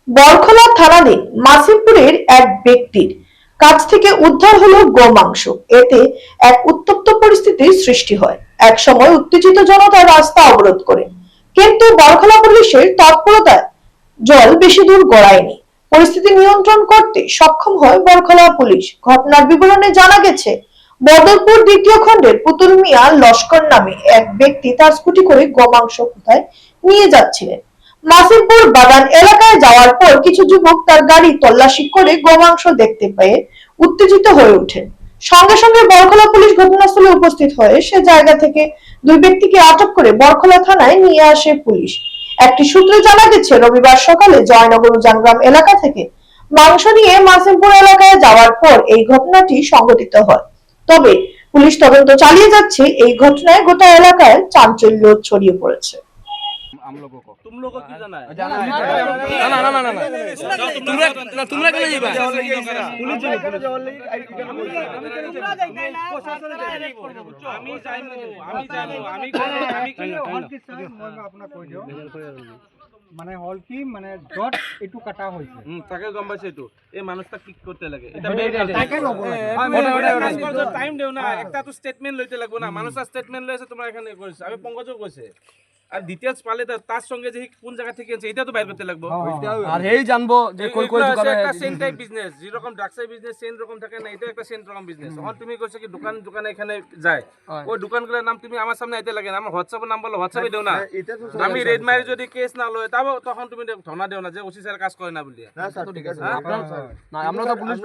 বরখলা থানাধীন মাসিমপুরের এক ব্যক্তির কাছ থেকে উদ্ধার হলো গোমাংস। এতে এক উত্তপ্ত পরিস্থিতির সৃষ্টি হয়। এক সময় উত্তেজিত জনতা রাস্তা অবরোধ করে, কিন্তু বরখলা পুলিশের তৎপরতায় জল বেশি দূর গড়ায়নি। পরিস্থিতি নিয়ন্ত্রণ করতে সক্ষম হয় বরখলা পুলিশ। ঘটনার বিবরণে জানা গেছে, বদরপুর দ্বিতীয় খণ্ডের পুতুল মিয়া লস্কর নামে এক ব্যক্তি তার স্কুটি করে গোমাংস কোথায় নিয়ে যাচ্ছিলেন। মাসিমপুর বাগান এলাকায় যাওয়ার পর কিছু যুবক তার গাড়ি তল্লাশি করে গোমাংস দেখতে পেয়ে উত্তেজিত হয়ে ওঠেন। সঙ্গে সঙ্গে বরখলা পুলিশ ঘটনাস্থলে উপস্থিত হয়ে সে জায়গা থেকে দুই ব্যক্তিকে আটক করে বরখলা থানায় নিয়ে আসে পুলিশ। একটি সূত্রে জানা গেছে, রবিবার সকালে জয়নগর উজানগ্রাম এলাকা থেকে মাংস নিয়ে মাসিমপুর এলাকায় যাওয়ার পর এই ঘটনাটি সংঘটিত হয়। তবে পুলিশ তদন্ত চালিয়ে যাচ্ছে। এই ঘটনায় গোটা এলাকায় চাঞ্চল্য ছড়িয়ে পড়েছে। हम लोगों को तुम लोगों को जाना है ना तुमरा के लिए पुलिस আমি अपना कोई दियो মানে হল কি মানে ডট এটু কাটা হইছে তাকে গম পাইছে তো এই মানুষটা কি করতে লাগে এটা তাকে লব টাইম দেও না একটা তো স্টেটমেন্ট লইতে লাগবো না মানুষটা স্টেটমেন্ট লইছে তোমরা এখানে কইছো আমি পঙ্কজও কইছে আর ডিটেইলস পালে তার সঙ্গে যে কোন জায়গা থেকে আছে এটা তো বাইর করতে লাগবে আর এই জানবো যে কই কই দোকানে একটা সেম টাইপ বিজনেস যেরকম ড্রাগসের বিজনেস সেম রকম থাকে না এটা একটা সেম রকম বিজনেস এখন তুমি কইছো কি দোকানে এখানে যায় ওই দোকানগুলোর নাম তুমি আমার সামনে আইতে লাগে না আমার হোয়াটসঅ্যাপের নাম বলো হোয়াটসঅ্যাপে দেও না আমি রেড মারি যদি কেস না লয় তখন তুমি ধনা দেও না যে ওসি স্যার কাজ করে না বলি না স্যার ঠিক আছে আপনারা না আমরা তো পুলিশ